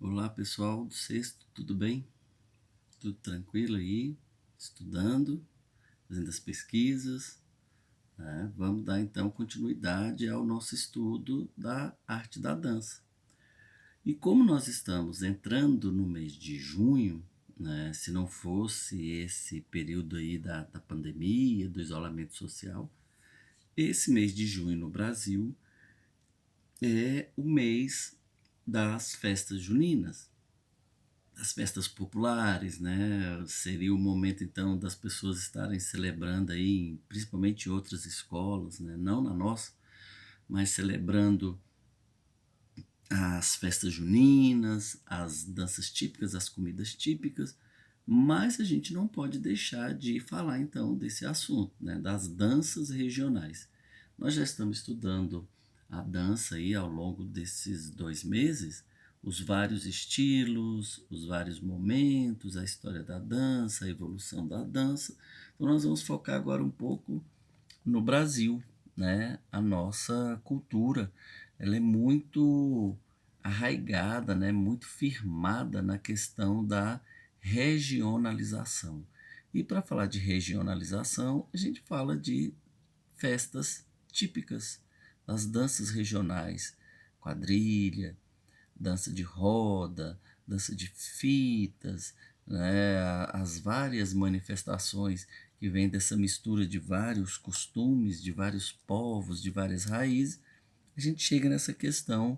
Olá pessoal do sexto, tudo bem? Tudo tranquilo aí? Estudando, fazendo as pesquisas, né? Vamos dar então continuidade ao nosso estudo da arte da dança. E como nós estamos entrando no mês de junho, né? Se não fosse esse período aí da pandemia, do isolamento social, esse mês de junho no Brasil é o mês das festas juninas. As festas populares, né? Seria o momento então das pessoas estarem celebrando aí, principalmente em outras escolas, né? Não na nossa, mas celebrando as festas juninas, as danças típicas, as comidas típicas, mas a gente não pode deixar de falar então desse assunto, né? Das danças regionais. Nós já estamos estudando a dança aí ao longo desses 2 meses, os vários estilos, os vários momentos, a história da dança, a evolução da dança. Então nós vamos focar agora um pouco no Brasil, né? A nossa cultura, ela é muito arraigada, né? Muito firmada na questão da regionalização. E para falar de regionalização, a gente fala de festas típicas, as danças regionais, quadrilha, dança de roda, dança de fitas, né, as várias manifestações que vêm dessa mistura de vários costumes, de vários povos, de várias raízes, a gente chega nessa questão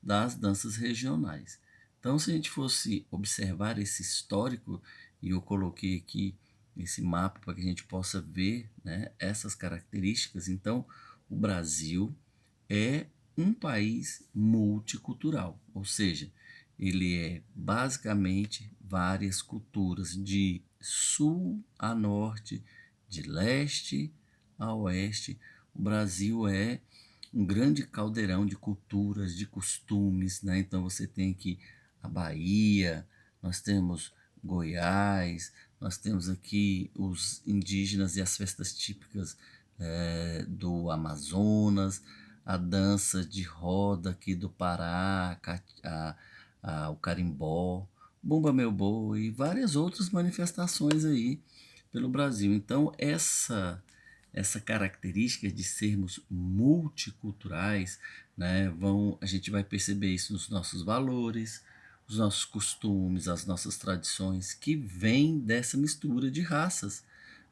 das danças regionais. Então, se a gente fosse observar esse histórico, e eu coloquei aqui esse mapa para que a gente possa ver, né, essas características, então o Brasil é um país multicultural, ou seja, ele é basicamente várias culturas, de sul a norte, de leste a oeste. O Brasil é um grande caldeirão de culturas, de costumes, né? Então você tem aqui a Bahia, nós temos Goiás, nós temos aqui os indígenas e as festas típicas do Amazonas, a dança de roda aqui do Pará, o carimbó, Bumba Meu Boi e várias outras manifestações aí pelo Brasil. Então, essa característica de sermos multiculturais, né, a gente vai perceber isso nos nossos valores, os nossos costumes, as nossas tradições, que vêm dessa mistura de raças,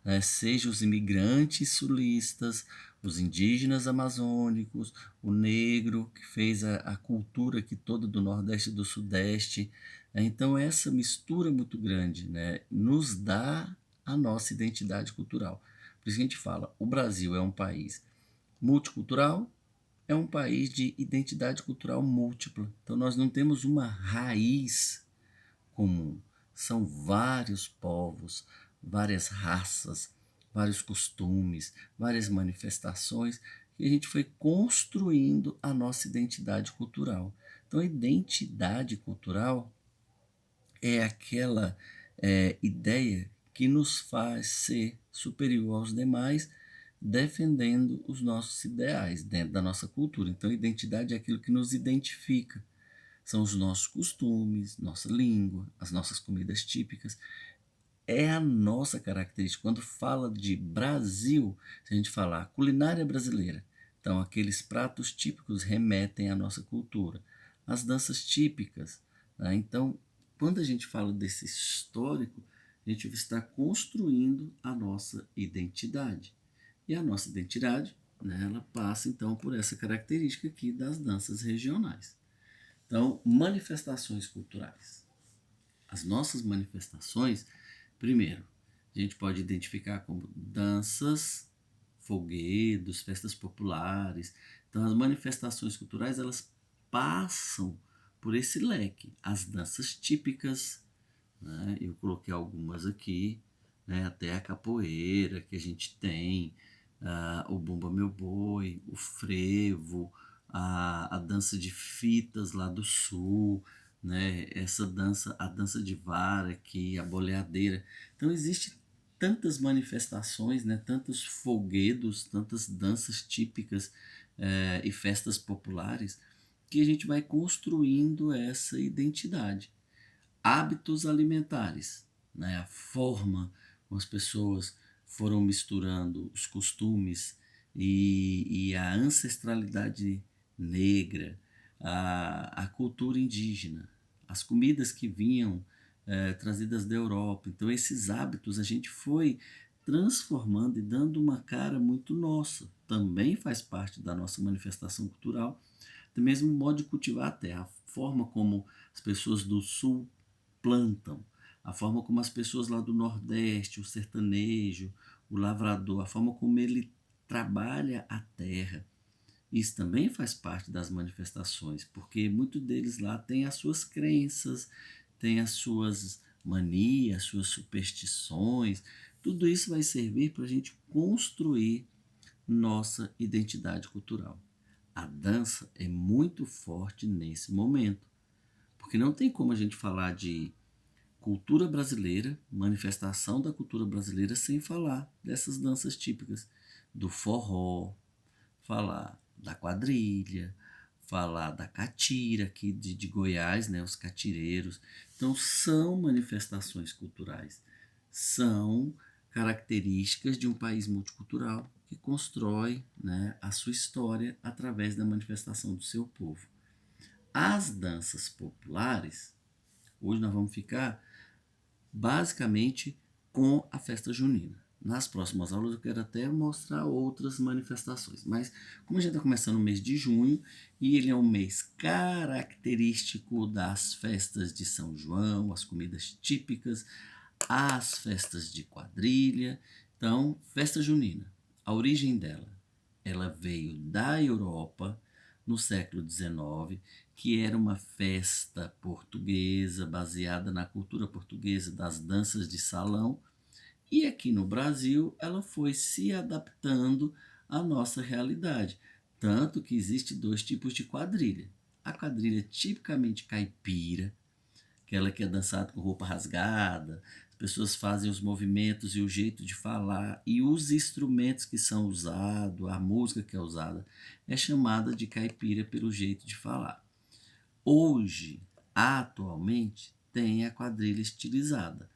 né, seja os imigrantes sulistas, os indígenas amazônicos, o negro que fez a cultura aqui toda do Nordeste e do Sudeste. Então, essa mistura muito grande, né, nos dá a nossa identidade cultural. Por isso que a gente fala, o Brasil é um país multicultural, é um país de identidade cultural múltipla. Então nós não temos uma raiz comum. São vários povos, várias raças, vários costumes, várias manifestações que a gente foi construindo a nossa identidade cultural. Então a identidade cultural é aquela ideia que nos faz ser superior aos demais, defendendo os nossos ideais dentro da nossa cultura. Então, a identidade é aquilo que nos identifica. São os nossos costumes, nossa língua, as nossas comidas típicas. É a nossa característica. Quando fala de Brasil, se a gente falar culinária brasileira, então aqueles pratos típicos remetem à nossa cultura. As danças típicas, né? Então, quando a gente fala desse histórico, a gente está construindo a nossa identidade. E a nossa identidade, né, ela passa então por essa característica aqui das danças regionais. Então, manifestações culturais. As nossas manifestações, primeiro, a gente pode identificar como danças, folguedos, festas populares. Então, as manifestações culturais, elas passam por esse leque. As danças típicas, né? Eu coloquei algumas aqui, né? Até a capoeira que a gente tem, o Bumba Meu Boi, o frevo, a dança de fitas lá do sul, né? Essa dança, a dança de vara aqui, a boleadeira. Então existe tantas manifestações, né? Tantos folguedos, tantas danças típicas e festas populares que a gente vai construindo essa identidade. Hábitos alimentares, né? A forma como as pessoas foram misturando os costumes e a ancestralidade negra, a cultura indígena, as comidas que vinham trazidas da Europa. Então, esses hábitos a gente foi transformando e dando uma cara muito nossa. Também faz parte da nossa manifestação cultural, do mesmo modo de cultivar a terra, a forma como as pessoas do sul plantam, a forma como as pessoas lá do Nordeste, o sertanejo, o lavrador, a forma como ele trabalha a terra. Isso também faz parte das manifestações, porque muitos deles lá têm as suas crenças, têm as suas manias, suas superstições. Tudo isso vai servir para a gente construir nossa identidade cultural. A dança é muito forte nesse momento, porque não tem como a gente falar de cultura brasileira, manifestação da cultura brasileira, sem falar dessas danças típicas, do forró, falar da quadrilha, falar da catira aqui de Goiás, né, os catireiros. Então, são manifestações culturais, são características de um país multicultural que constrói, né, a sua história através da manifestação do seu povo. As danças populares, hoje nós vamos ficar basicamente com a festa junina. Nas próximas aulas eu quero até mostrar outras manifestações, mas como a gente está começando o mês de junho e ele é um mês característico das festas de São João, as comidas típicas, as festas de quadrilha, então, festa junina, a origem dela, ela veio da Europa no século XIX, que era uma festa portuguesa, baseada na cultura portuguesa das danças de salão, e aqui no Brasil ela foi se adaptando à nossa realidade. Tanto que existe dois tipos de quadrilha. A quadrilha tipicamente caipira, aquela que é dançada com roupa rasgada, as pessoas fazem os movimentos e o jeito de falar, e os instrumentos que são usados, a música que é usada, é chamada de caipira pelo jeito de falar. Hoje, atualmente, tem a quadrilha estilizada,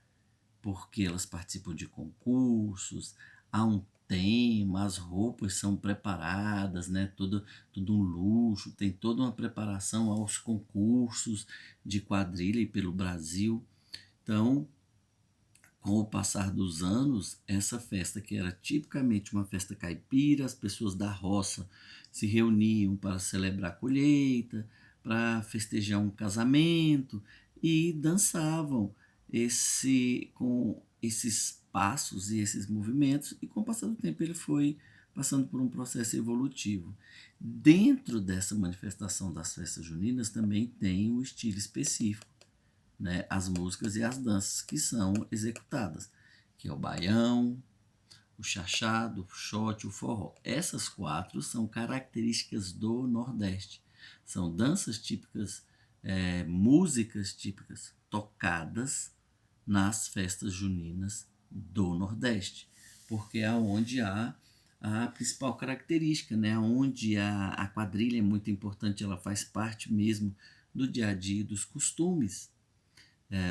porque elas participam de concursos, há um tema, as roupas são preparadas, né? Tudo um luxo, tem toda uma preparação aos concursos de quadrilha e pelo Brasil. Então, com o passar dos anos, essa festa que era tipicamente uma festa caipira, as pessoas da roça se reuniam para celebrar a colheita, para festejar um casamento e dançavam com esses passos e esses movimentos, e com o passar do tempo ele foi passando por um processo evolutivo. Dentro dessa manifestação das festas juninas também tem um estilo específico, né, as músicas e as danças que são executadas, que é o baião, o chachado, o xote, o forró. Essas quatro são características do Nordeste. São danças típicas, músicas típicas tocadas nas festas juninas do Nordeste, porque é onde há a principal característica, né? Onde a quadrilha é muito importante, ela faz parte mesmo do dia a dia, dos costumes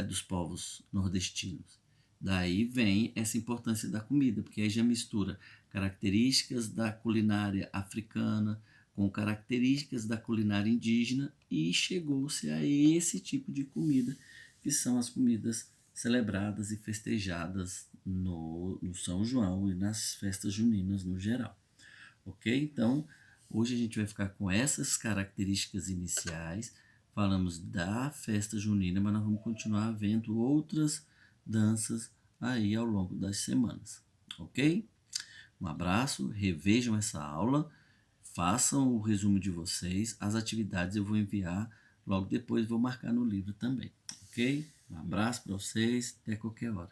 dos povos nordestinos. Daí vem essa importância da comida, porque aí já mistura características da culinária africana com características da culinária indígena e chegou-se a esse tipo de comida, que são as comidas celebradas e festejadas no São João e nas festas juninas no geral. Ok? Então, hoje a gente vai ficar com essas características iniciais. Falamos da festa junina, mas nós vamos continuar vendo outras danças aí ao longo das semanas. Ok? Um abraço, revejam essa aula, façam o resumo de vocês, as atividades eu vou enviar logo depois, vou marcar no livro também. Ok? Um abraço para vocês, até qualquer hora.